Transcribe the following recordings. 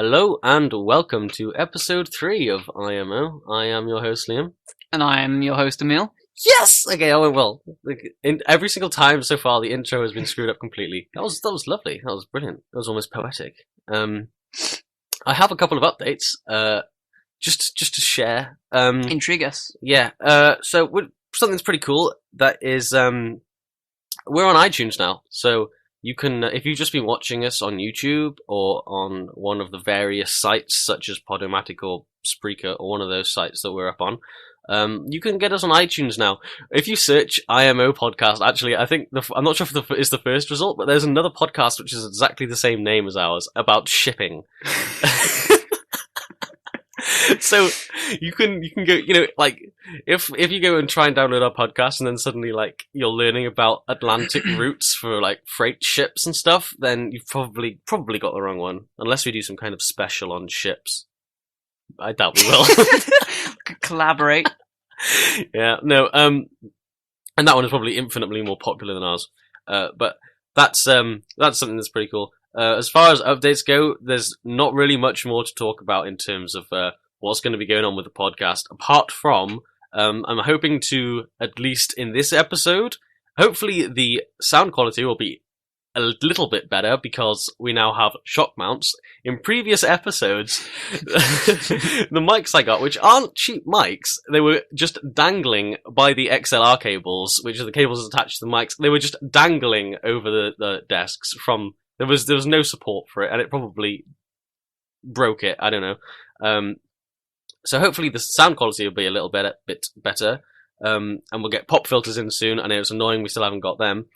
Hello and welcome to episode 3 of IMO. I am your host Liam. And I am your host Emil. Yes! Okay, I went well. Every single time so far the intro has been screwed up completely. That was lovely. That was brilliant. That was almost poetic. I have a couple of updates, just to share. Intrigue us. Yeah, so something's pretty cool. That is, we're on iTunes now, so you can, if you've just been watching us on YouTube or on one of the various sites such as Podomatic or Spreaker or one of those sites that we're up on, you can get us on iTunes now. If you search IMO podcast, actually, I think I'm not sure if it's the first result, but there's another podcast which is exactly the same name as ours about shipping. So you can go, like if you go and try and download our podcast and then suddenly like you're learning about Atlantic routes for like freight ships and stuff, then you've probably got the wrong one. Unless we do some kind of special on ships. I doubt we will. Collaborate. Yeah, no, and that one is probably infinitely more popular than ours. But that's something that's pretty cool. As far as updates go, there's not really much more to talk about in terms of what's going to be going on with the podcast, apart from I'm hoping to, at least in this episode, hopefully the sound quality will be a little bit better because we now have shock mounts. In previous episodes, the mics I got, which aren't cheap mics, they were just dangling by the XLR cables, which are the cables attached to the mics. They were just dangling over the desks from... There was no support for it, and it probably broke it. I don't know. So hopefully the sound quality will be a little bit better. And we'll get pop filters in soon. I know it's annoying we still haven't got them.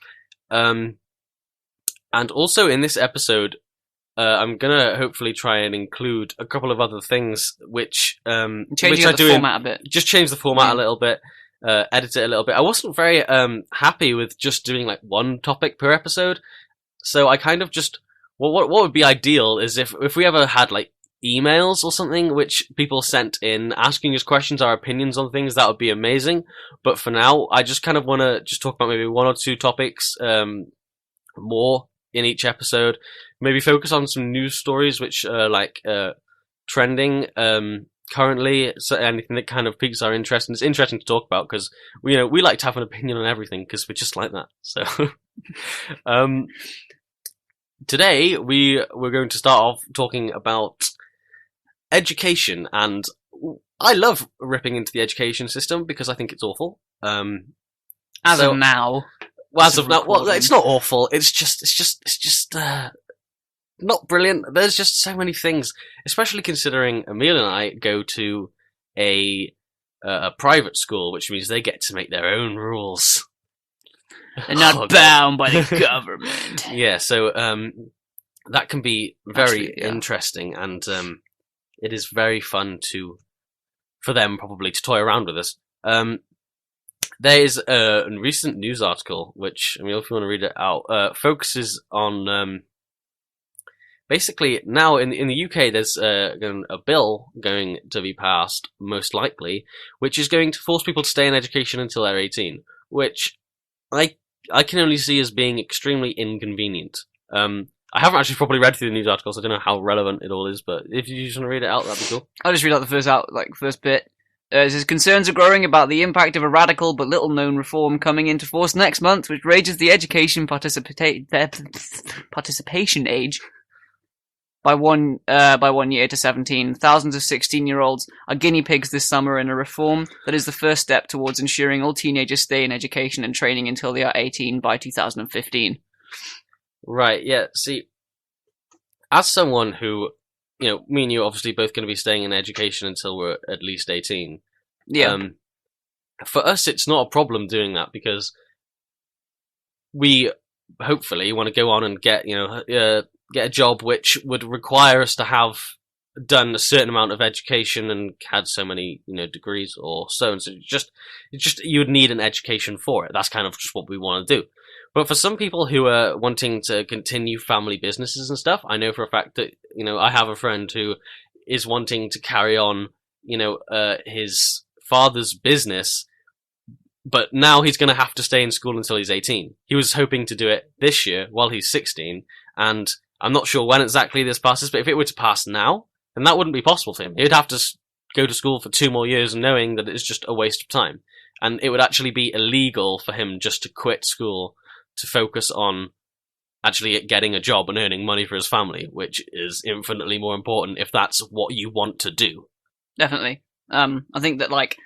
And also in this episode, I'm gonna hopefully try and include a couple of other things which Changing the format a bit. Just change the format a little bit. Edit it a little bit. I wasn't very happy with just doing like one topic per episode. So I kind of just, what would be ideal is if we ever had like emails or something which people sent in asking us questions, our opinions on things, that would be amazing. But for now, I just kind of want to just talk about maybe one or two topics more in each episode. Maybe focus on some news stories which are like trending currently, so anything that kind of piques our interest. And it's interesting to talk about because we like to have an opinion on everything because we're just like that. So today we're going to start off talking about education, and I love ripping into the education system because I think it's awful. As of now, well, it's not awful. It's just not brilliant. There's just so many things, especially considering Emil and I go to a private school, which means they get to make their own rules. They're not bound by the government. Yeah, so that can be very interesting, and it is very fun for them probably to toy around with us. There is a recent news article, which, I mean, if you want to read it out, focuses on basically now in the UK there's a bill going to be passed, most likely, which is going to force people to stay in education until they're 18, which I can only see as being extremely inconvenient. I haven't actually properly read through the news articles. I don't know how relevant it all is, but if you just want to read it out, that'd be cool. I'll just read out the first bit. It says, concerns are growing about the impact of a radical but little-known reform coming into force next month, which raises the education participation age by one year to 17. Thousands of 16-year-olds are guinea pigs this summer in a reform that is the first step towards ensuring all teenagers stay in education and training until they are 18 by 2015. Right, yeah, see, as someone who, me and you are obviously both going to be staying in education until we're at least 18. Yeah. For us, it's not a problem doing that because we hopefully want to go on and get a job which would require us to have done a certain amount of education and had so many, degrees or so. And so just you would need an education for it. That's kind of just what we want to do. But for some people who are wanting to continue family businesses and stuff, I know for a fact that, I have a friend who is wanting to carry on, his father's business, but now he's going to have to stay in school until he's 18. He was hoping to do it this year while he's 16, and I'm not sure when exactly this passes, but if it were to pass now, then that wouldn't be possible for him. He'd have to go to school for 2 more years knowing that it's just a waste of time. And it would actually be illegal for him just to quit school to focus on actually getting a job and earning money for his family, which is infinitely more important if that's what you want to do. Definitely. I think that, like,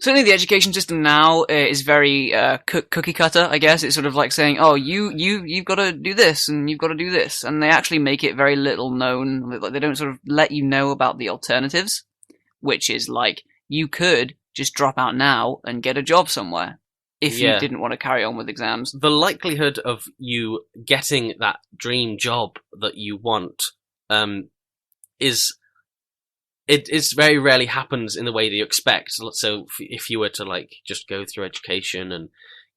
certainly the education system now is very cookie cutter, I guess. It's sort of like saying, oh, you've got to do this and you've got to do this. And they actually make it very little known. Like, they don't sort of let you know about the alternatives, which is like, you could just drop out now and get a job somewhere if you didn't want to carry on with exams. The likelihood of you getting that dream job that you want is... It's very rarely happens in the way that you expect. So if you were to like just go through education and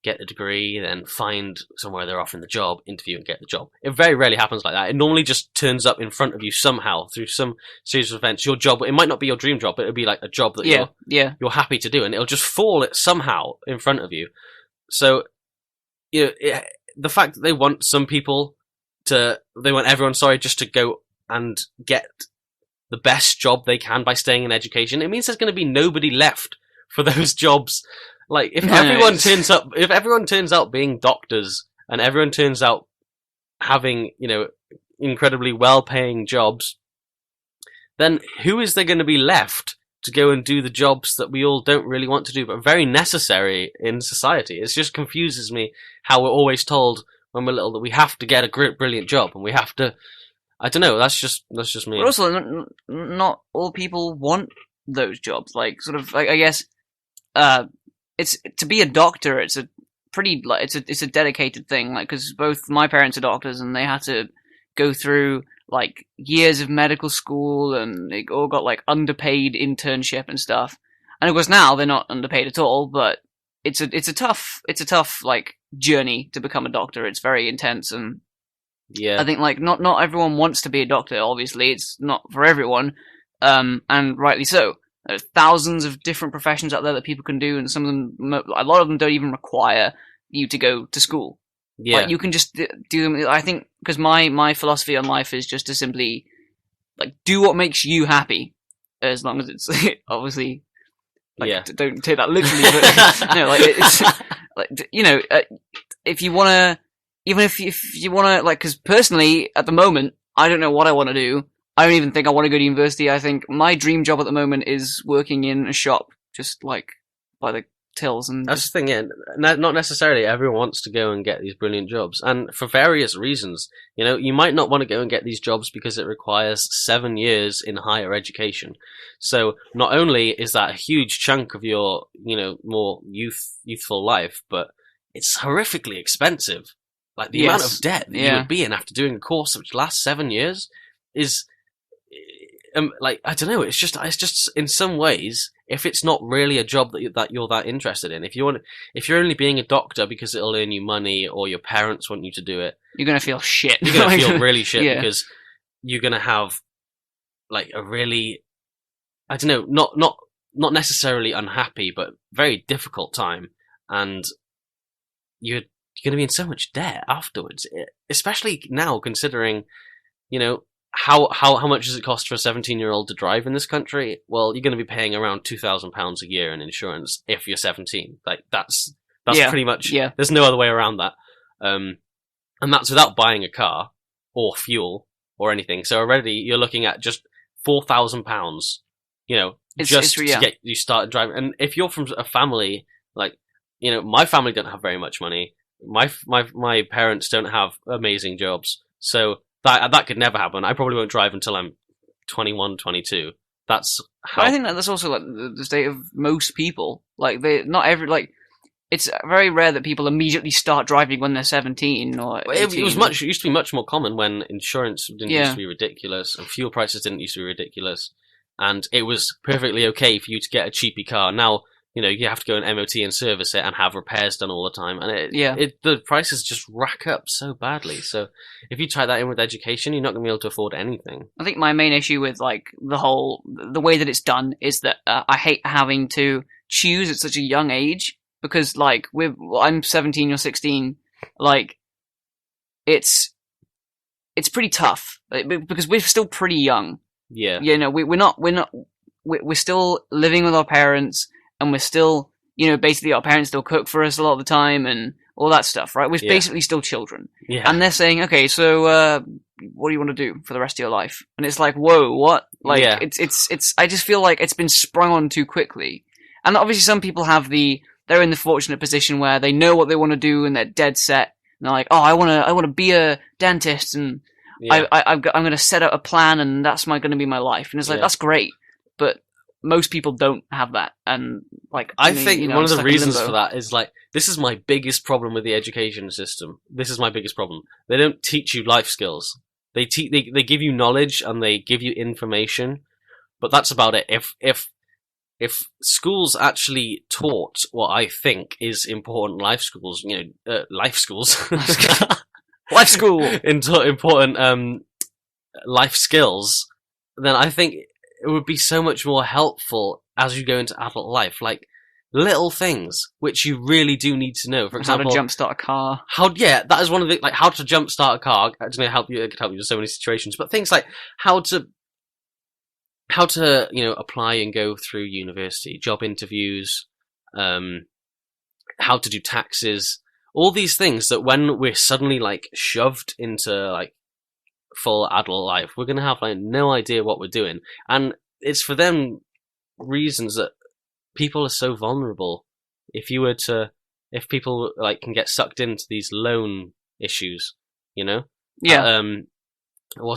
get a degree, then find somewhere they're offering the job, interview and get the job, it very rarely happens like that. It normally just turns up in front of you somehow through some series of events. Your job, it might not be your dream job, but it'll be like a job that you're happy to do, and it'll just fall somehow in front of you. So the fact that they want everyone, just to go and get the best job they can by staying in education, it means there's going to be nobody left for those jobs. Like, if everyone turns out being doctors, and everyone turns out having, incredibly well-paying jobs, then who is there going to be left to go and do the jobs that we all don't really want to do, but are very necessary in society? It just confuses me how we're always told when we're little that we have to get a brilliant job, and we have to... I don't know. That's just me. But also, not all people want those jobs. Like, sort of, I guess, it's to be a doctor. It's a pretty it's a dedicated thing. Like, because both my parents are doctors, and they had to go through like years of medical school, and they all got like underpaid internship and stuff. And of course, now they're not underpaid at all. But it's a tough like journey to become a doctor. It's very intense and. Yeah. I think, like, not everyone wants to be a doctor, obviously. It's not for everyone, and rightly so. There's thousands of different professions out there that people can do, and some of them, a lot of them don't even require you to go to school. Yeah. Like, you can just do them. I think, because my philosophy on life is just to simply, like, do what makes you happy, as long as it's, obviously, like, don't take that literally, but, like, it's, like, if you want to, even if you want to, like, because personally, at the moment, I don't know what I want to do. I don't even think I want to go to university. I think my dream job at the moment is working in a shop, just, like, by the tills. And that's the thing, yeah. Not necessarily everyone wants to go and get these brilliant jobs. And for various reasons. You might not want to go and get these jobs because it requires 7 years in higher education. So not only is that a huge chunk of your, more youthful life, but it's horrifically expensive. Like, the amount of debt that you would be in after doing a course which lasts 7 years is, like, I don't know. It's just in some ways, if it's not really a job that you're that interested in, if you're only being a doctor because it'll earn you money, or your parents want you to do it, you're gonna feel shit. You're gonna feel really shit because you're gonna have, like, a really, I don't know, not necessarily unhappy, but very difficult time, and you're going to be in so much debt afterwards, especially now considering, how much does it cost for a 17-year-old to drive in this country? Well, you're going to be paying around £2,000 a year in insurance if you're 17. Like, that's pretty much, there's no other way around that. And that's without buying a car or fuel or anything. So already you're looking at just £4,000, to get you started driving. And if you're from a family, like, my family don't have very much money. My parents don't have amazing jobs, so that could never happen. I probably won't drive until I'm 21, 22. That's how. But I think that's also like the state of most people. Like, it's very rare that people immediately start driving when they're 17 or 18. It used to be much more common when insurance didn't used to be ridiculous and fuel prices didn't used to be ridiculous, and it was perfectly okay for you to get a cheapy car. Now, you have to go and MOT and service it and have repairs done all the time. And the prices just rack up so badly. So if you tie that in with education, you're not going to be able to afford anything. I think my main issue with, like, the way that it's done is that I hate having to choose at such a young age, because, like, I'm 17 or 16, like, it's it's pretty tough because we're still pretty young. Yeah. You know, we're still living with our parents, and we're still, you know, basically our parents still cook for us a lot of the time and all that stuff, right? We're basically still children. Yeah. And they're saying, okay, so what do you want to do for the rest of your life? And it's like, whoa, what? Like, it's. I just feel like it's been sprung on too quickly. And obviously, some people they're in the fortunate position where they know what they want to do and they're dead set. And they're like, oh, I want to be a dentist, and I'm going to set out a plan, and that's going to be my life. And it's like, that's great, but most people don't have that. And like, I think one of the reasons for that is like, this is my biggest problem with the education system. This is my biggest problem. They don't teach you life skills. They give you knowledge and they give you information, but that's about it. If schools actually taught what I think is important life schools, life schools, life school, important life skills, then I think it would be so much more helpful as you go into adult life, like little things which you really do need to know. For example, how to jumpstart a car. That is one of the, like, how to jumpstart a car. It's going to help you. It could help you in so many situations. But things like how to apply and go through university, job interviews, how to do taxes, all these things that when we're suddenly like shoved into like full adult life, we're going to have like no idea what we're doing. And it's for them reasons that people are so vulnerable. If people like can get sucked into these loan issues, what's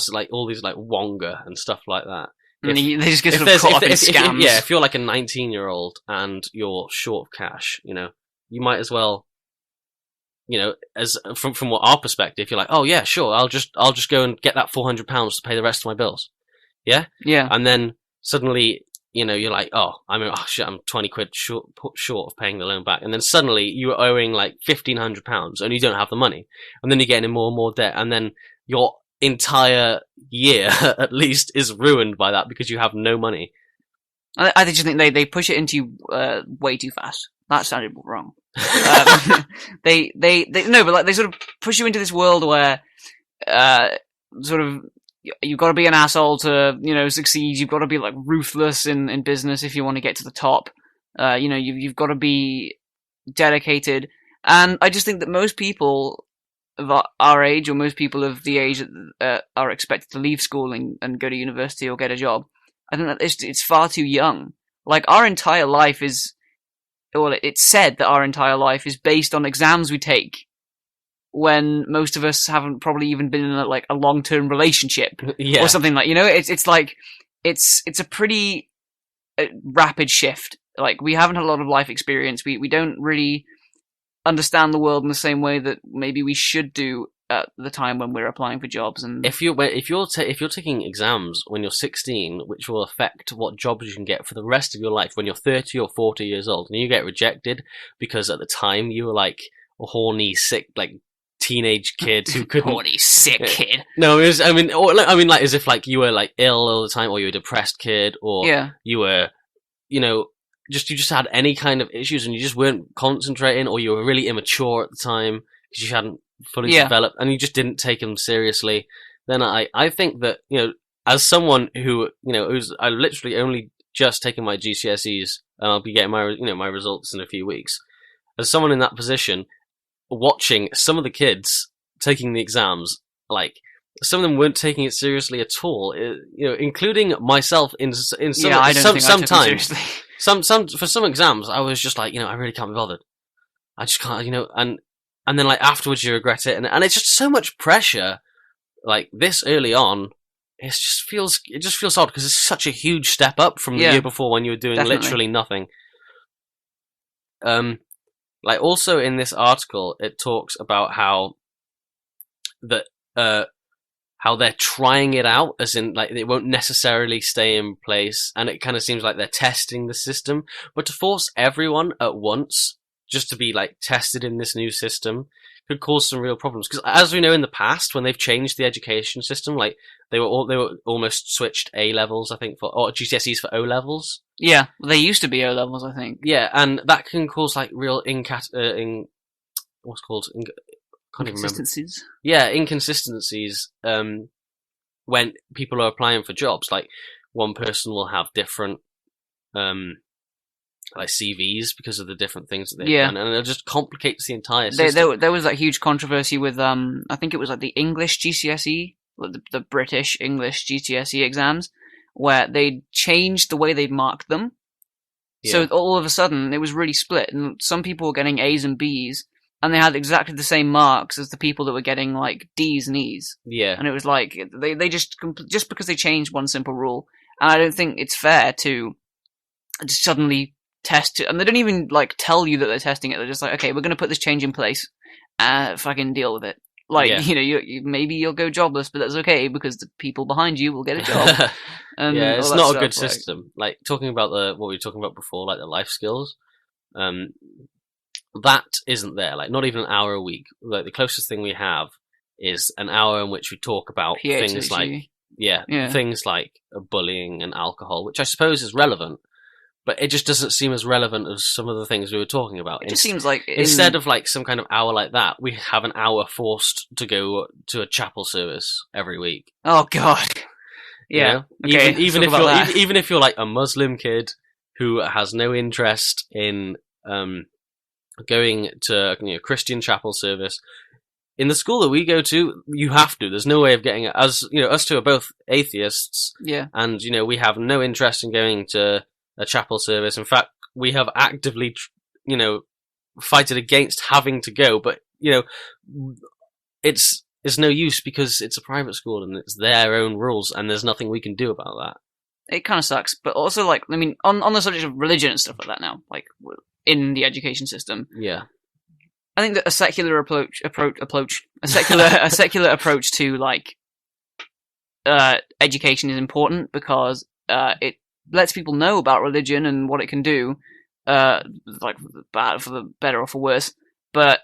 it like, all these like Wonga and stuff like that. They just get sort of caught up in scams. If you're like a 19-year-old and you're short of cash, you might as well, as from what our perspective, you're like, oh yeah, sure, I'll just go and get that £400 to pay the rest of my bills. Yeah? Yeah. And then suddenly, you're like, oh shit, I'm 20 quid short of paying the loan back. And then suddenly you're owing like £1,500 and you don't have the money. And then you're getting in more and more debt. And then your entire year, at least, is ruined by that because you have no money. I just think they push it into you way too fast. That sounded wrong. They sort of push you into this world where sort of you've got to be an asshole to succeed. You've got to be like ruthless in business if you want to get to the top. You've got to be dedicated. And I just think that most people of our age, or most people of the age that are expected to leave school and go to university or get a job, I think that it's far too young. Like, our entire life is, well, it's said that our entire life is based on exams we take, when most of us haven't probably even been in a long-term relationship or something like, it's like, it's a pretty rapid shift. Like, we haven't had a lot of life experience. We don't really understand the world in the same way that maybe we should do at the time when we're applying for jobs. And if you're taking exams when you're 16, which will affect what jobs you can get for the rest of your life when you're 30 or 40 years old, and you get rejected because at the time you were like a horny, sick, like teenage kid who couldn't. Horny, sick kid. No, I mean, like as if like you were like ill all the time, or you were a depressed kid, or you were, you just had any kind of issues and you just weren't concentrating, or you were really immature at the time because you hadn't fully developed and you just didn't take them seriously. Then I think that, as someone who, I literally only just taken my GCSEs and I'll be getting my results in a few weeks. As someone in that position, watching some of the kids taking the exams, like, some of them weren't taking it seriously at all, including myself in some times. For some exams, I was just like, I really can't be bothered. I just can't, and then like afterwards you regret it, and it's just so much pressure, like this early on. It just feels odd because it's such a huge step up from the year before when you were doing literally nothing. Like also in this article, it talks about how they're trying it out, as in like it won't necessarily stay in place, and it kind of seems like they're testing the system. But to force everyone at once just to be like tested in this new system could cause some real problems. Because as we know in the past, when they've changed the education system, like they were almost switched A levels, I think, or GCSEs for O levels. Yeah, they used to be O levels, I think. Yeah, and that can cause like real can't even remember. Consistencies. Yeah, inconsistencies. When people are applying for jobs, like one person will have different like CVs because of the different things that they've done, and it just complicates the entire system. There was that huge controversy with I think it was like the English GCSE, the British English GCSE exams, where they changed the way they marked them. Yeah. So all of a sudden it was really split, and some people were getting A's and B's, and they had exactly the same marks as the people that were getting like D's and E's. Yeah, and it was like they just because they changed one simple rule, and I don't think it's fair to just suddenly test it, and they don't even like tell you that they're testing it. They're just like, okay, we're going to put this change in place, fucking deal with it. Like, Yeah. you know, you maybe you'll go jobless, but that's okay because the people behind you will get a job. And yeah, all it's that not a stuff, good like- system. Like talking about what we were talking about before, like the life skills, that isn't there. Like not even an hour a week. Like the closest thing we have is an hour in which we talk about things like Yeah. things like bullying and alcohol, which I suppose is relevant, but it just doesn't seem as relevant as some of the things we were talking about. It just seems like Instead of like some kind of hour like that, we have an hour forced to go to a chapel service every week. Oh god. You Yeah. know? Okay. Even let's if talk you're about that. even if you're like a Muslim kid who has no interest in going to Christian chapel service, in the school that we go to, you have to. There's no way of getting it. As you know, us two are both atheists, Yeah. and we have no interest in going to a chapel service. In fact, we have actively, fighted against having to go. But it's no use because it's a private school and it's their own rules, and there's nothing we can do about that. It kind of sucks, but also like I mean, on the subject of religion and stuff like that now, like in the education system, Yeah, I think that a secular a secular approach to like education is important because it lets people know about religion and what it can do, like bad for the better or for worse, but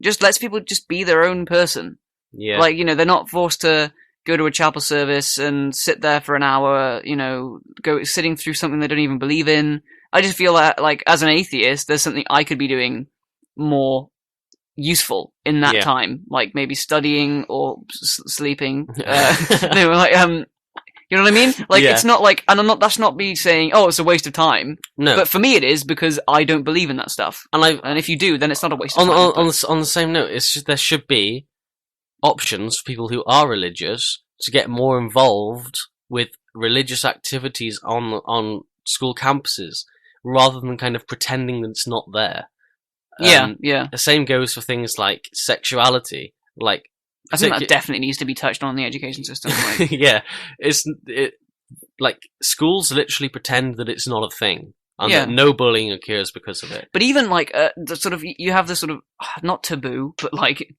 just lets people just be their own person. yeah, Like they're not forced to go to a chapel service and sit there for an hour, go sitting through something they don't even believe in. I just feel like as an atheist, there's something I could be doing more useful in that time, like maybe studying or sleeping. You know what I mean? Like it's not like, and that's not me saying, oh, it's a waste of time. No, but for me, it is because I don't believe in that stuff. And if you do, then it's not a waste of time. On the same note, there should be options for people who are religious to get more involved with religious activities on school campuses rather than kind of pretending that it's not there. Yeah. The same goes for things like sexuality. Like I think that definitely needs to be touched on in the education system. Like. Yeah, like schools literally pretend that it's not a thing. And that no bullying occurs because of it. But even like the sort of you have the sort of not taboo, but like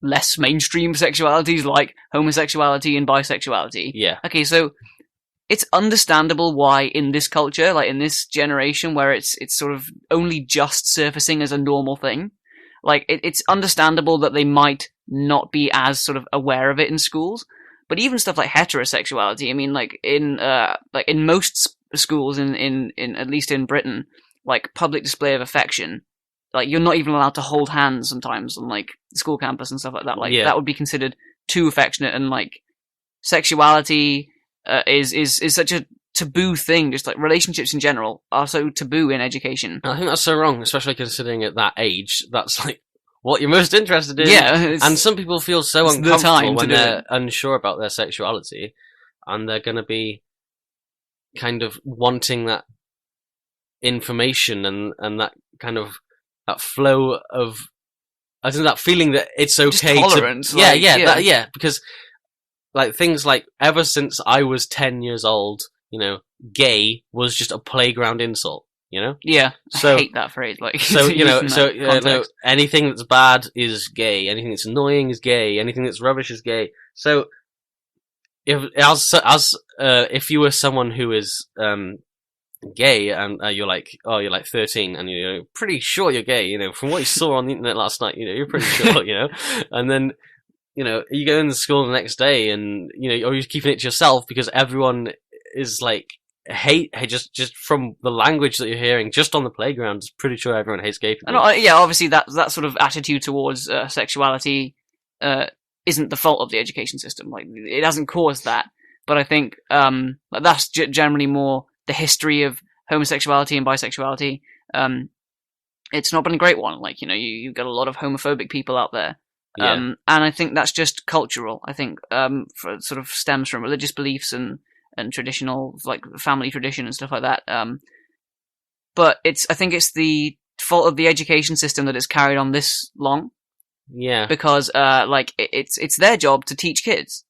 less mainstream sexualities like homosexuality and bisexuality. Yeah. Okay, so it's understandable why in this culture, like in this generation, where it's sort of only just surfacing as a normal thing, like it's understandable that they might not be as sort of aware of it in schools. But even stuff like heterosexuality, I mean, like in most schools in at least in Britain, like public display of affection, like you're not even allowed to hold hands sometimes on like the school campus and stuff like that. Like that would be considered too affectionate, and like sexuality is such a taboo thing. Just like relationships in general are so taboo in education. I think that's so wrong, especially considering at that age, that's like what you're most interested in. Yeah, and some people feel so uncomfortable when they're unsure about their sexuality, and they're going to be kind of wanting that information and that kind of that flow of, I think, that feeling that it's okay just tolerance, to because like things like ever since I was 10 years old, gay was just a playground insult. Yeah, so, I hate that phrase. Like, so anything that's bad is gay. Anything that's annoying is gay. Anything that's rubbish is gay. So, if you were someone who is gay and you're like 13 and you're pretty sure you're gay, from what you saw on the internet last night, you're pretty sure, and then you go into school the next day and or you're keeping it to yourself because everyone is like hate just from the language that you're hearing just on the playground. It's pretty sure everyone hates gay people. And yeah, obviously that sort of attitude towards sexuality isn't the fault of the education system. Like, it hasn't caused that. But I think that's generally more the history of homosexuality and bisexuality. It's not been a great one. Like, you've got a lot of homophobic people out there. Yeah. And I think that's just cultural. I think sort of stems from religious beliefs and traditional, like, family tradition and stuff like that. But I think it's the fault of the education system that it's carried on this long. Yeah. Because like, it's their job to teach kids.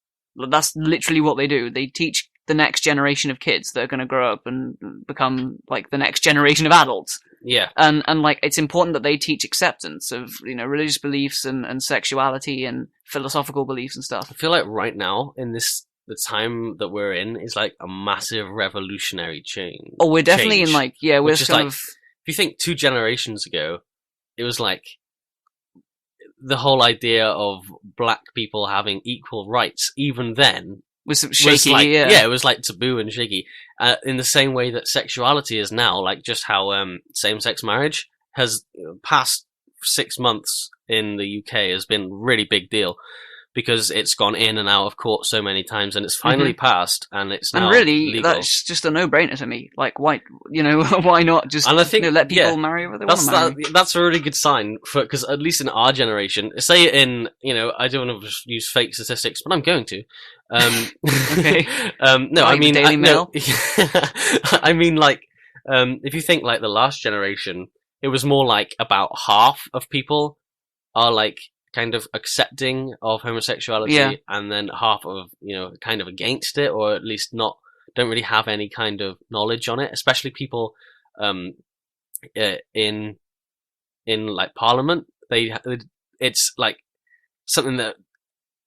That's literally what they do. They teach the next generation of kids that are going to grow up and become like the next generation of adults. Yeah. And like, it's important that they teach acceptance of, religious beliefs and sexuality and philosophical beliefs and stuff. I feel like right now in the time that we're in is like a massive revolutionary change. Oh, we're definitely in like, yeah, we're kind of. If you think 2 generations ago, it was like the whole idea of black people having equal rights, even then, was shaky. Like, yeah, it was like taboo and shaky. In the same way that sexuality is now, like just how same-sex marriage has past 6 months in the UK has been a really big deal because it's gone in and out of court so many times, and it's finally passed, and it's now really legal. That's just a no-brainer to me. Like, why, why not just and I think, let people marry whoever they want to marry? That's a really good sign because at least in our generation, say in I don't want to use fake statistics, but I'm going to. Okay. No, like I mean, Daily Mail? I mean, like, if you think like the last generation, it was more like about half of people are like kind of accepting of homosexuality, and then half of kind of against it, or at least don't really have any kind of knowledge on it. Especially people in like Parliament, it's like something that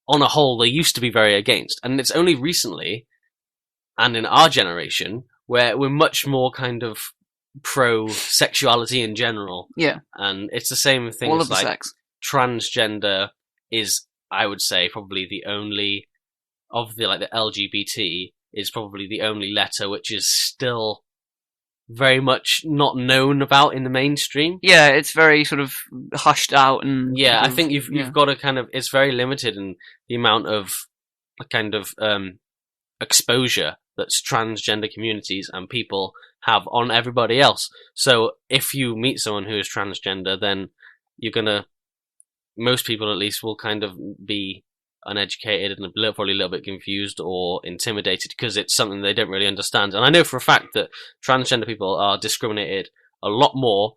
on a whole they used to be very against, and it's only recently, and in our generation, where we're much more kind of pro sexuality in general. Yeah, and it's the same thing all as of the like sex. Transgender is, I would say, probably the only of the LGBT is probably the only letter which is still very much not known about in the mainstream. Yeah, it's very sort of hushed out, and I think you've got to kind of, it's very limited in the amount of kind of exposure that transgender communities and people have on everybody else. So if you meet someone who is transgender, then you're gonna, most people at least will kind of be uneducated and probably a little bit confused or intimidated because it's something they don't really understand. And I know for a fact that transgender people are discriminated a lot more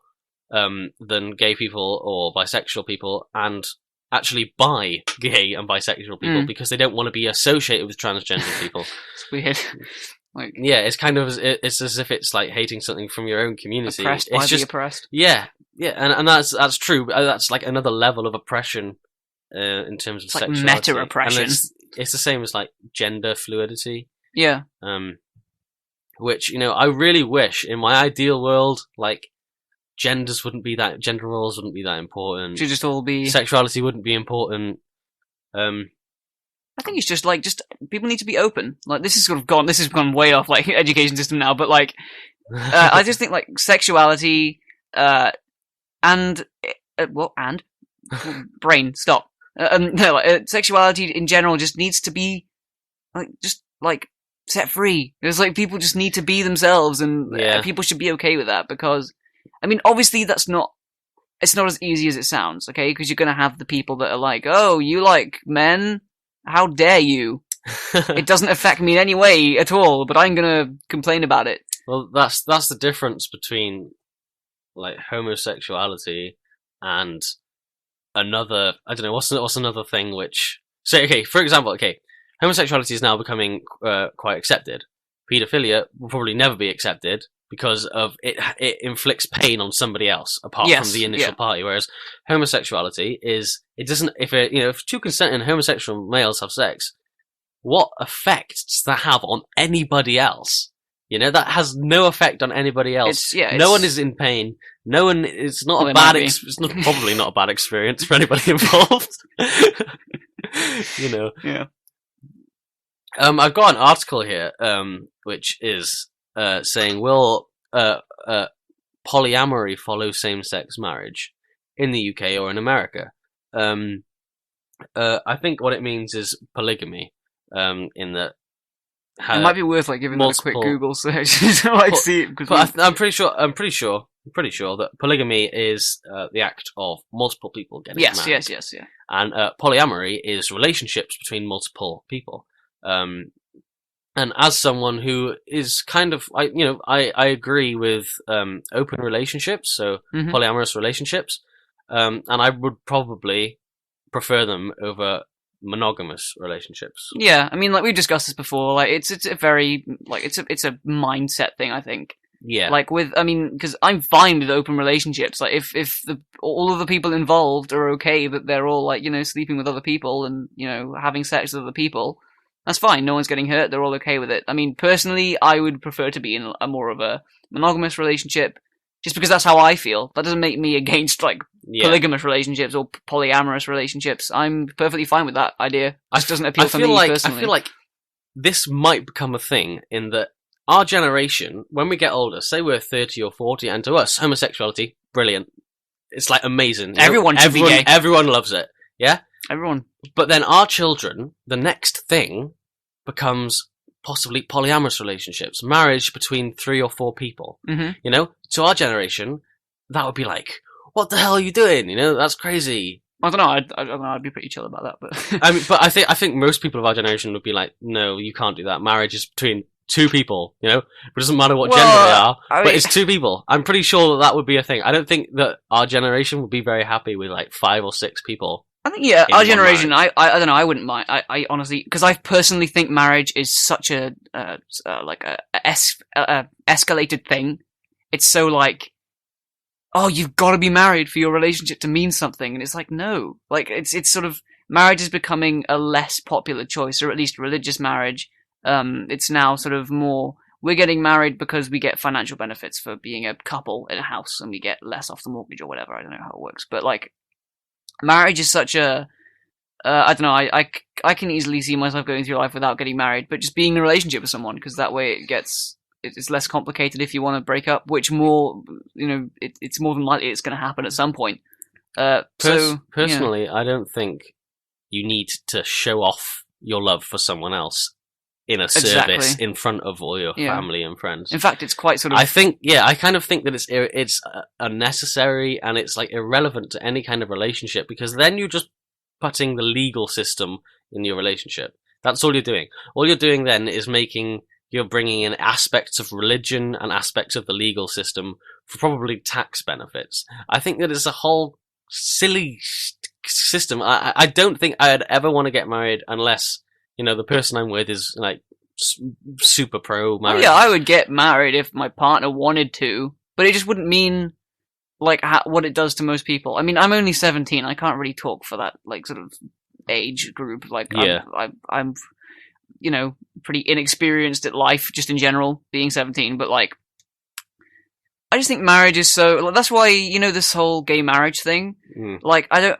than gay people or bisexual people, and actually by gay and bisexual people because they don't want to be associated with transgender people. It's weird. Like, yeah, it's kind of, it's as if it's like hating something from your own community. Oppressed by the oppressed. Yeah, and that's true. That's like another level of oppression in terms of it's like sexuality. meta oppression. And it's the same as like gender fluidity. Yeah. Which I really wish in my ideal world, like gender roles wouldn't be that important. Should just all be, sexuality wouldn't be important. I think it's just people need to be open. Like, this has gone way off like education system now, but like I just think like sexuality and brain stop. No, sexuality in general just needs to be set free. It's like people just need to be themselves, and people should be okay with that, because I mean, obviously it's not as easy as it sounds, okay? Because you're gonna have the people that are like, oh, you like men? How dare you? It doesn't affect me in any way at all, but I'm gonna complain about it. Well, that's the difference between like homosexuality and another, I don't know, what's another thing which, so okay, for example, homosexuality is now becoming quite accepted. Pedophilia will probably never be accepted because of it inflicts pain on somebody else apart from the initial party, whereas homosexuality is, it doesn't, if two consenting homosexual males have sex, what effect does that have on anybody else? That has no effect on anybody else. No one is in pain. No one. It's not a bad. It's probably not a bad experience for anybody involved. Yeah. I've got an article here, which is saying, "Will polyamory follow same-sex marriage in the UK or in America?" I think what it means is polygamy. In that, It might be worth like giving that a quick Google search to like see it. But I'm pretty sure that polygamy is the act of multiple people getting married. Yes. And polyamory is relationships between multiple people. And as someone who is kind of, I agree with open relationships, so polyamorous relationships, and I would probably prefer them over monogamous relationships. Yeah, I mean, like we discussed this before. Like it's a very it's a mindset thing. I think. Yeah. Like because I'm fine with open relationships. Like if all of the people involved are okay that they're all like sleeping with other people and having sex with other people, that's fine. No one's getting hurt. They're all okay with it. I mean, personally, I would prefer to be in a more of a monogamous relationship, just because that's how I feel. That doesn't make me against polygamous relationships or polyamorous relationships. I'm perfectly fine with that idea. It doesn't appeal to me personally. I feel like this might become a thing in that our generation, when we get older, say we're 30 or 40, and to us, homosexuality, brilliant. It's like amazing. Everyone should be gay. Everyone loves it. Yeah? Everyone. But then our children, the next thing becomes possibly polyamorous relationships, marriage between 3 or 4 people. Mm-hmm. To our generation, that would be like, what the hell are you doing? That's crazy. I don't know. I don't know. I'd be pretty chill about that, but but I think most people of our generation would be like, no, you can't do that. Marriage is between 2 people. It doesn't matter what gender they are, but it's 2 people. I'm pretty sure that would be a thing. I don't think that our generation would be very happy with like 5 or 6 people. I think our generation. I don't know. I wouldn't mind. I honestly, because I personally think marriage is such a escalated thing. It's so like, oh, you've got to be married for your relationship to mean something, and it's like no, like it's sort of marriage is becoming a less popular choice, or at least religious marriage. It's now sort of more. We're getting married because we get financial benefits for being a couple in a house, and we get less off the mortgage or whatever. I don't know how it works, but like. Marriage is such a, I don't know, I can easily see myself going through life without getting married, but just being in a relationship with someone, because that way it's less complicated if you want to break up, which more, it's more than likely it's going to happen at some point. Personally, I don't think you need to show off your love for someone else in a service in front of all your family and friends. In fact, it's quite sort of... I kind of think that it's unnecessary and it's like irrelevant to any kind of relationship, because then you're just putting the legal system in your relationship. That's all you're doing. All you're doing then is you're bringing in aspects of religion and aspects of the legal system for probably tax benefits. I think that it's a whole silly system. I don't think I'd ever want to get married unless the person I'm with is like super pro marriage. Oh, yeah, I would get married if my partner wanted to, but it just wouldn't mean like what it does to most people. I mean, I'm only 17. I can't really talk for that like sort of age group. Like, yeah. I'm pretty inexperienced at life just in general, being 17. But like, I just think marriage is so. That's why this whole gay marriage thing. Like I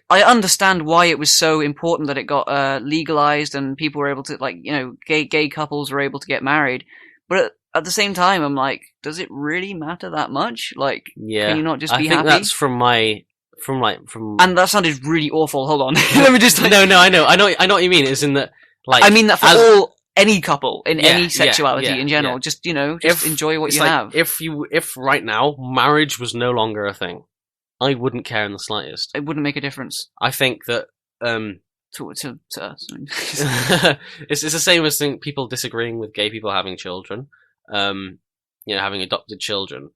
understand why it was so important that it got legalized and people were able to gay couples were able to get married. But at the same time, I'm like, does it really matter that much? Like, can you not just be happy? I think that's from. And that sounded really awful. Hold on, let me just. No, I know what you mean. It's in that. Like, I mean that for any couple in any sexuality in general, just enjoy what you have. If right now marriage was no longer a thing, I wouldn't care in the slightest. It wouldn't make a difference. I think that to us. it's the same as people disagreeing with gay people having children, having adopted children.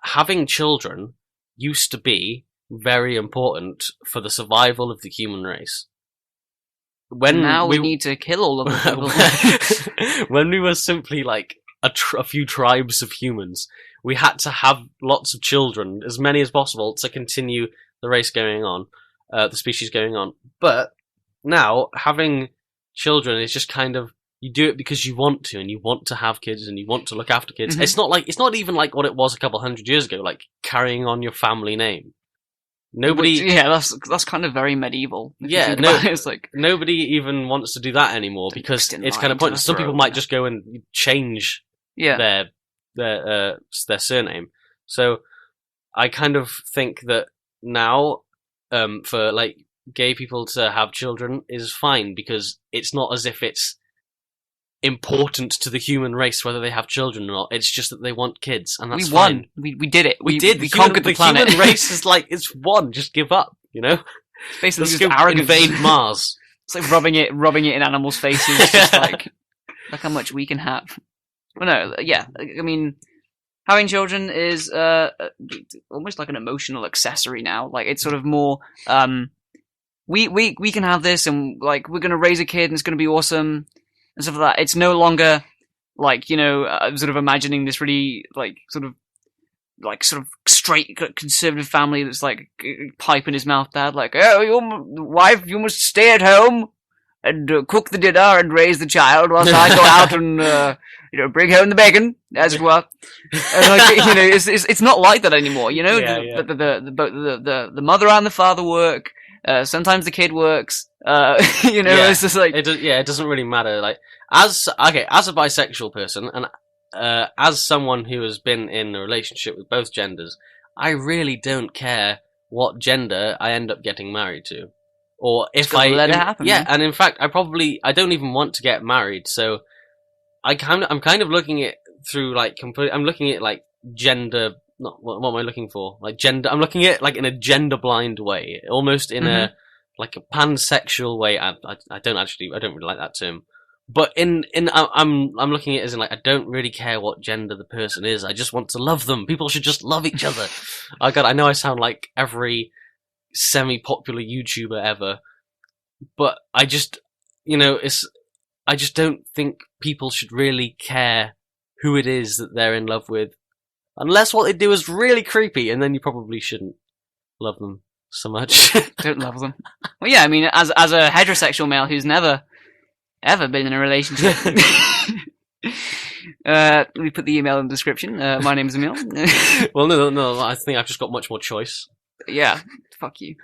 Having children used to be very important for the survival of the human race. Now we need to kill all of them. When we were simply like a few tribes of humans, we had to have lots of children, as many as possible, to continue the race going on, the species going on. But now having children is just kind of, you do it because you want to, and you want to have kids, and you want to look after kids. Mm-hmm. It's not even like what it was a couple hundred years ago, like carrying on your family name. That's kind of very medieval. Yeah, it's like nobody even wants to do that anymore because it's kind of pointless. Some people might just go and change Yeah. their surname. So I kind of think that now, for like gay people to have children is fine, because it's not as if it's important to the human race whether they have children or not. It's just that they want kids, and that's We won. fine. We did it. We did. We conquered the planet. Human race is like, it's won. Just give up. You know. Basically, Let's just go arrogance. invade Mars. It's like rubbing it in animals' faces, just like how much we can have. Well, no, yeah. I mean, having children is almost like an emotional accessory now. Like, it's sort of more we can have this, and like we're gonna raise a kid and it's gonna be awesome and stuff like that. It's no longer like, you know, I'm sort of imagining this really like sort of straight conservative family that's like pipe in his mouth, dad, like, oh, your wife, you must stay at home and cook the dinner and raise the child whilst I go out and you know, bring home the bacon, as it were. And like, you know, it's not like that anymore. You know, the mother and the father work. Sometimes the kid works. You know, it's just like it doesn't really matter. Like, as a bisexual person, and as someone who has been in a relationship with both genders, I really don't care what gender I end up getting married to, or if I let it happen. Yeah, and in fact, I don't even want to get married. So I'm kind of looking at through like I'm looking at like gender. Not what am I looking for? Like gender. I'm looking at like in a gender blind way, almost in a like a pansexual way. I don't really like that term. But I'm looking at it as in like, I don't really care what gender the person is. I just want to love them. People should just love each other. Oh God, I know I sound like every semi-popular YouTuber ever, but I just, you know, I just don't think people should really care who it is that they're in love with, unless what they do is really creepy, and then you probably shouldn't love them so much. Don't love them. Well, yeah, I mean, as a heterosexual male who's never ever been in a relationship. We put the email in the description. My name's Emil. Well, no. I think I've just got much more choice. Yeah, fuck you.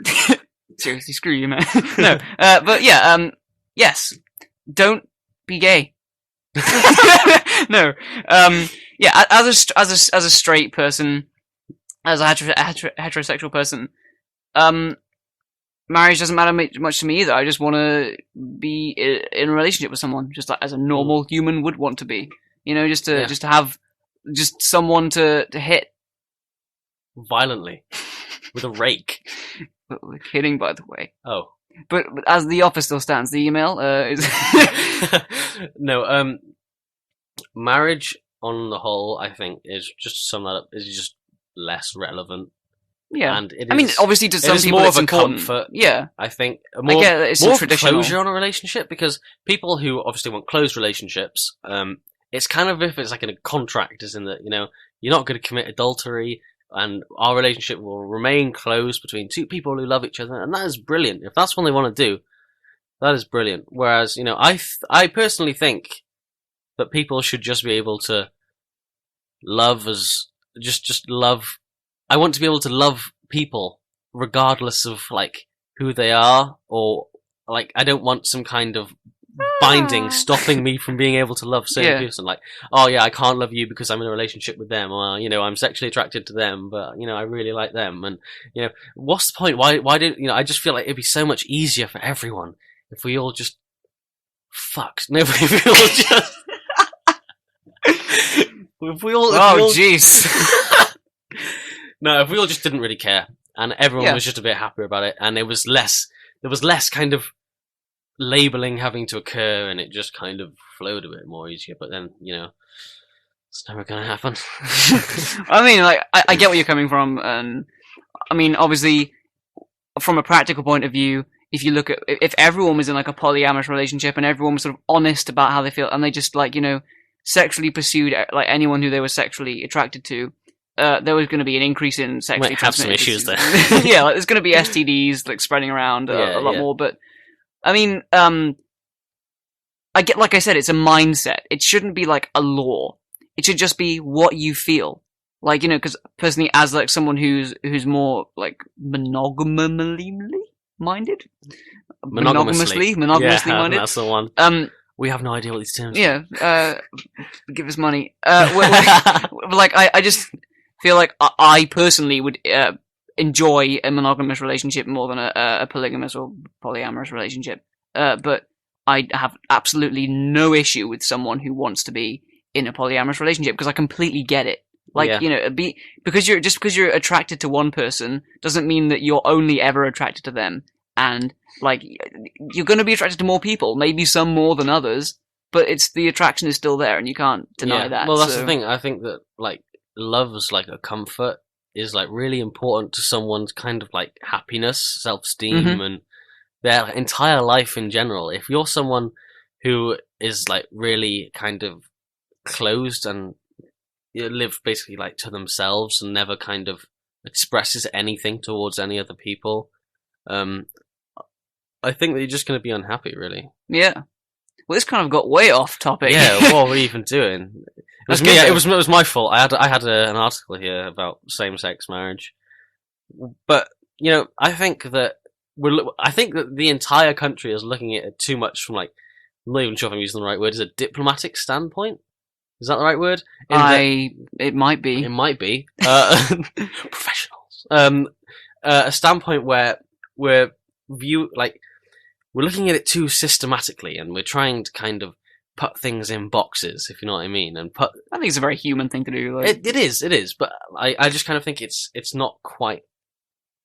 Seriously, screw you, man. No, but yeah, yes, don't be gay. No, yeah, as a straight person, as a heterosexual person, marriage doesn't matter much to me either. I just want to be in a relationship with someone, just like as a normal human would want to be. You know, just to have just someone to hit violently with a rake. We're kidding, by the way. Oh, but as the offer still stands, the email is no. Marriage on the whole, I think, is just to sum that up, is just less relevant. Yeah, and it is, I mean, obviously, to some people, more it's of a important. comfort. Yeah, I think I get it's more traditional closure on a relationship, because people who obviously want closed relationships, it's kind of if it's like in a contract, as in that, you know, you're not going to commit adultery, and our relationship will remain closed between two people who love each other, and that is brilliant. If that's what they want to do, that is brilliant. Whereas, you know, I personally think that people should just be able to love as just love. I want to be able to love people regardless of like who they are, or like I don't want some kind of binding stopping me from being able to love certain person. Like, oh yeah, I can't love you because I'm in a relationship with them, or, you know, I'm sexually attracted to them, but, you know, I really like them, and, you know, what's the point? Why did, you know? I just feel like it'd be so much easier for everyone if we all just fucked. No, if we all just. If we all. Oh jeez. No, if we all just didn't really care, and everyone was just a bit happier about it, and there was less kind of labeling having to occur, and it just kind of flowed a bit more easier. But then, you know, it's never going to happen. I mean, like, I get where you're coming from, and I mean, obviously, from a practical point of view, if you look at, if everyone was in like a polyamorous relationship and everyone was sort of honest about how they feel, and they just, like, you know, sexually pursued like anyone who they were sexually attracted to, there was going to be an increase in sexually transmitted issues there. Yeah, like, there's going to be STDs like spreading around a lot more. But I mean, I get, like I said, it's a mindset. It shouldn't be like a law. It should just be what you feel. Like, you know, because personally, as like someone who's more like monogamously minded, monogamously minded. that's the one. We have no idea what these terms give us money. Like, I just feel like I personally would enjoy a monogamous relationship more than a polygamous or polyamorous relationship. But I have absolutely no issue with someone who wants to be in a polyamorous relationship, because I completely get it. Like, because you're attracted to one person doesn't mean that you're only ever attracted to them. And, like, you're going to be attracted to more people, maybe some more than others, but the attraction is still there, and you can't deny that. Well, that's the thing. I think that, like, love's like a comfort is, like, really important to someone's kind of, like, happiness, self-esteem, and their entire life in general. If you're someone who is, like, really kind of closed and live basically, like, to themselves and never kind of expresses anything towards any other people, I think that you're just going to be unhappy, really. Yeah. Well, this kind of got way off topic. Yeah, what were we even doing? It was me. It was my fault. I had an article here about same-sex marriage, but I think that the entire country is looking at it too much from, like, I'm not even sure if I'm using the right word. Is a diplomatic standpoint? Is that the right word? It might be. It might be. Professionals. A standpoint where we're looking at it too systematically, and we're trying to kind of put things in boxes, if you know what I mean. And I think it's a very human thing to do. Like. It is. But I just kind of think it's not quite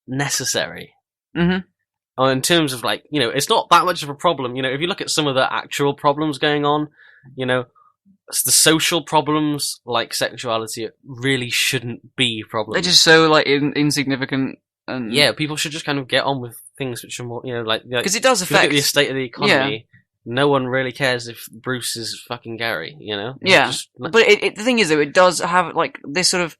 necessary. Mm-hmm. In terms of, like, it's not that much of a problem. If you look at some of the actual problems going on, the social problems, like sexuality, really shouldn't be problems. They're just so, like, insignificant. And people should just kind of get on with things which are more, because it does affect the state of the economy. Yeah. No one really cares if Bruce is fucking Gary, Yeah, but the thing is, though, it does have, like, this sort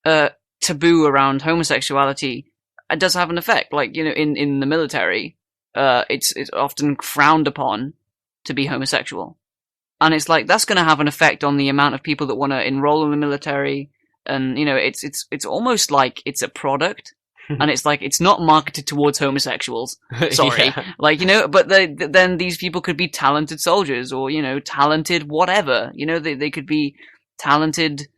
of taboo around homosexuality. It does have an effect. Like, in the military, it's often frowned upon to be homosexual, and it's like that's going to have an effect on the amount of people that want to enroll in the military. And it's almost like it's a product. And it's like, it's not marketed towards homosexuals. Sorry. Yeah. Like, but then these people could be talented soldiers or, talented whatever. They could be talented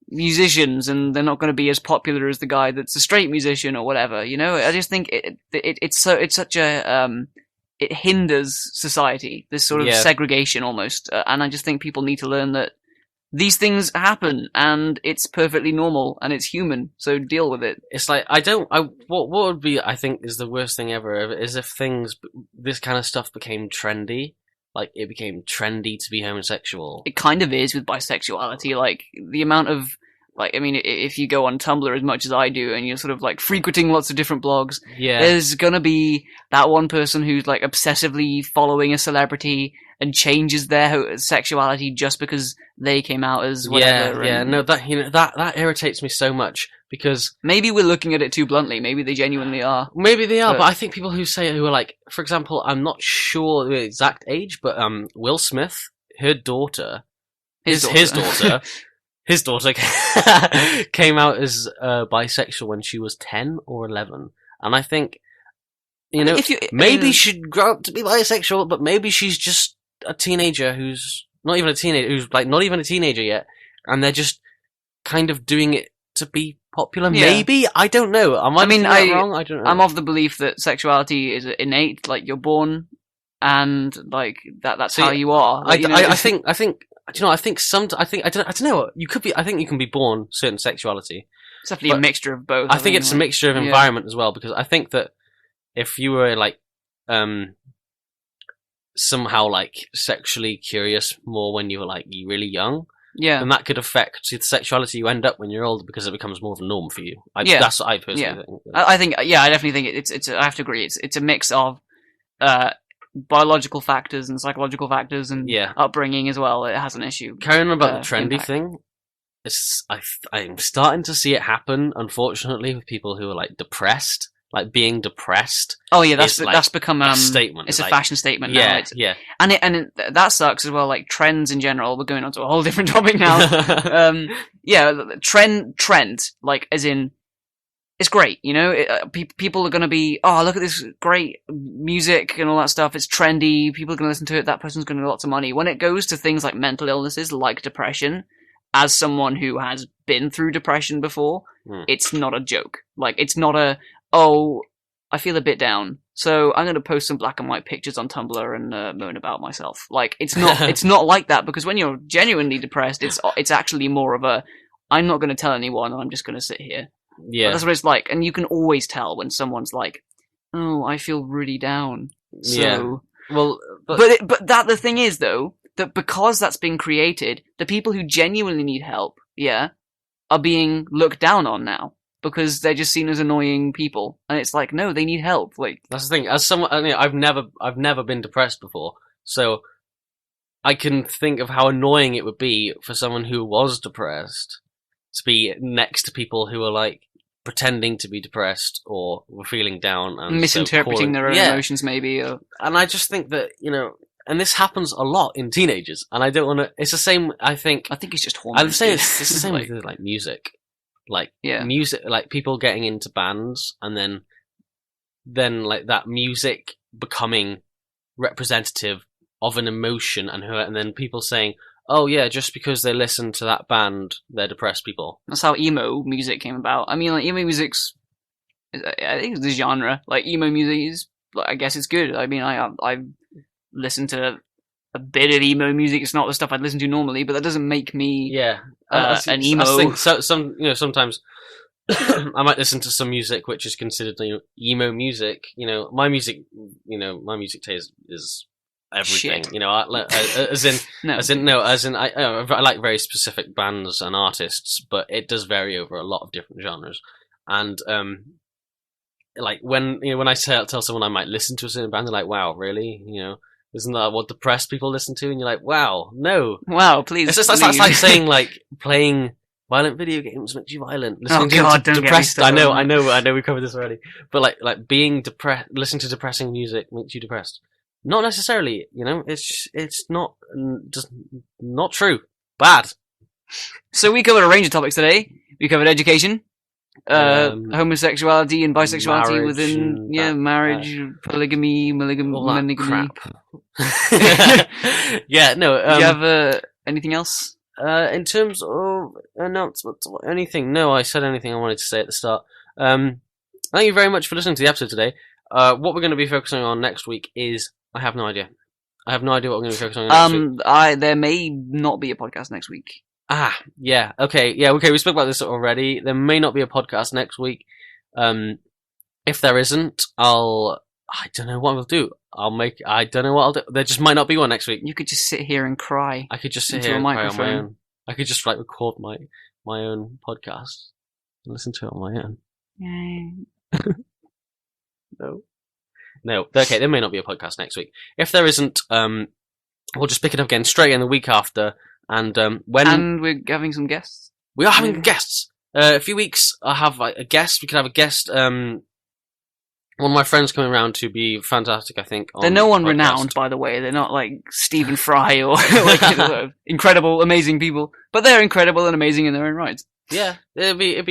musicians, and they're not going to be as popular as the guy that's a straight musician or whatever. I just think it's such a, it hinders society, this sort of segregation almost. And I just think people need to learn that these things happen, and it's perfectly normal, and it's human, so deal with it. It's like, what would be, I think, is the worst thing ever, is if this kind of stuff became trendy. Like, it became trendy to be homosexual. It kind of is with bisexuality, like, the amount of, like, I mean, if you go on Tumblr as much as I do, and you're sort of, like, frequenting lots of different blogs, there's gonna be that one person who's, like, obsessively following a celebrity and changes their sexuality just because they came out as whatever. No, that irritates me so much, because maybe we're looking at it too bluntly. Maybe they genuinely are. Maybe they are, but I think people who are like, for example, I'm not sure the exact age, but Will Smith, his daughter came out as bisexual when she was 10 or 11, and I think maybe she'd grow up to be bisexual, but maybe she's just a teenager who's not even a teenager, who's like not even a teenager yet, and they're just kind of doing it to be popular. Yeah. Maybe, I don't know. Am I wrong? I don't know. I'm of the belief that sexuality is innate, like you're born, and like that's how you are. Like, I think. I don't know. You could be. I think you can be born certain sexuality. It's definitely a mixture of both. I think it's a mixture of environment as well, because I think that if you were like somehow like sexually curious more when you were like really young, then that could affect the sexuality you end up when you're older, because it becomes more of a norm for you. That's what I personally think. I think. I definitely think it's. I have to agree. It's a mix of biological factors and psychological factors and upbringing as well. It has an issue. Carrying on about the trendy thing, I'm starting to see it happen, unfortunately, with people who are like depressed. Like, being depressed. Oh yeah, that's become a statement. It's a fashion statement now. And that sucks as well. Like, trends in general. We're going on to a whole different topic now. Trend. Like, as in, it's great, you know. People are going to be, oh, look at this great music and all that stuff. It's trendy. People are going to listen to it. That person's going to get lots of money. When it goes to things like mental illnesses, like depression, as someone who has been through depression before, it's not a joke. Like, it's not oh, I feel a bit down, so I'm going to post some black and white pictures on Tumblr and moan about myself. Like, it's not, it's not like that, because when you're genuinely depressed, it's actually more of I'm not going to tell anyone, I'm just going to sit here. Yeah. But that's what it's like, and you can always tell when someone's like, "Oh, I feel really down." So, yeah. Well, but the thing is though, that because that's been created, the people who genuinely need help, are being looked down on now because they're just seen as annoying people, and it's like, no, they need help. Like, that's the thing. As someone, I've never been depressed before, so I can think of how annoying it would be for someone who was depressed to be next to people who are like pretending to be depressed or were feeling down and misinterpreting their own emotions, maybe. Or... And I just think that, and this happens a lot in teenagers, and I don't want to. It's the same. I think it's just hormones. I'm saying it's the same with like music, music, like people getting into bands, and then like that music becoming representative of an emotion, and then people saying, oh yeah, just because they listen to that band, they're depressed people. That's how emo music came about. I mean, like, emo music's, I think it's the genre. Like, emo music is, I guess it's good. I mean, I listen to a bit of emo music. It's not the stuff I'd listen to normally, but that doesn't make me an emo. I think sometimes I might listen to some music which is considered emo music. My music taste is everything. Shit. I like very specific bands and artists, but it does vary over a lot of different genres. And like when I tell someone I might listen to a certain band, they're like, "Wow, really? Isn't that what depressed people listen to?" And you're like, "Wow, no, wow, please." It's just that's like saying like playing violent video games makes you violent. Listening to depressed. I know we covered this already, but like being depressed, listening to depressing music makes you depressed. Not necessarily, it's not just not true. Bad. So we covered a range of topics today. We covered education, homosexuality and bisexuality within marriage, polygamy, monogamy. Crap. Yeah, no. Do you have anything else? In terms of announcements or anything? No, I said anything I wanted to say at the start. Thank you very much for listening to the episode today. What we're going to be focusing on next week is... I have no idea. I have no idea what we're going to be focusing on next week. There may not be a podcast next week. Yeah. Okay. We spoke about this already. There may not be a podcast next week. If there isn't, I don't know what we'll do. I don't know what I'll do. There just might not be one next week. You could just sit here and cry. I could just sit here and cry on my own. I could just record my own podcast and listen to it on my own. Yay. No. Okay, there may not be a podcast next week. If there isn't, we'll just pick it up again straight in the week after. And and we're having some guests. We are having guests. A few weeks, I'll have a guest. We could have a guest. One of my friends coming around to be fantastic, I think. They're no one renowned, by the way. They're not like Stephen Fry or like incredible, amazing people. But they're incredible and amazing in their own right. Yeah, it'd be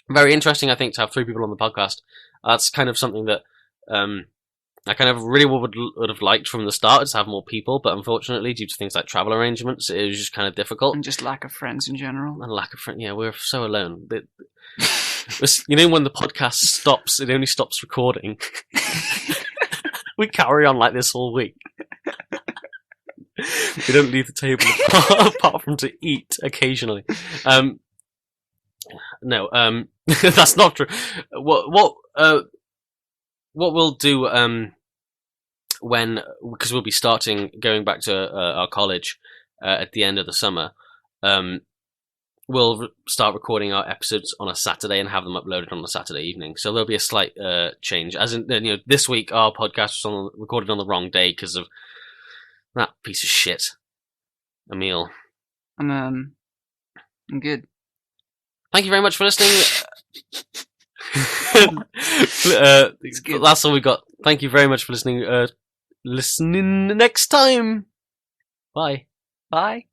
very interesting, I think, to have 3 people on the podcast. That's kind of something that I kind of really would have liked from the start, to have more people, but unfortunately, due to things like travel arrangements, it was just kind of difficult. And just lack of friends in general. And lack of friends, yeah, we're so alone. When the podcast stops, it only stops recording. We carry on like this all week. We don't leave the table apart from to eat occasionally. No, that's not true. What we'll do because we'll be going back to our college at the end of the summer, we'll start recording our episodes on a Saturday and have them uploaded on a Saturday evening. So there'll be a slight change. As in, this week our podcast was recorded on the wrong day because of that piece of shit, Emil. I'm good. Thank you very much for listening. That's all we got. Thank you very much for listening. Listening next time. Bye. Bye.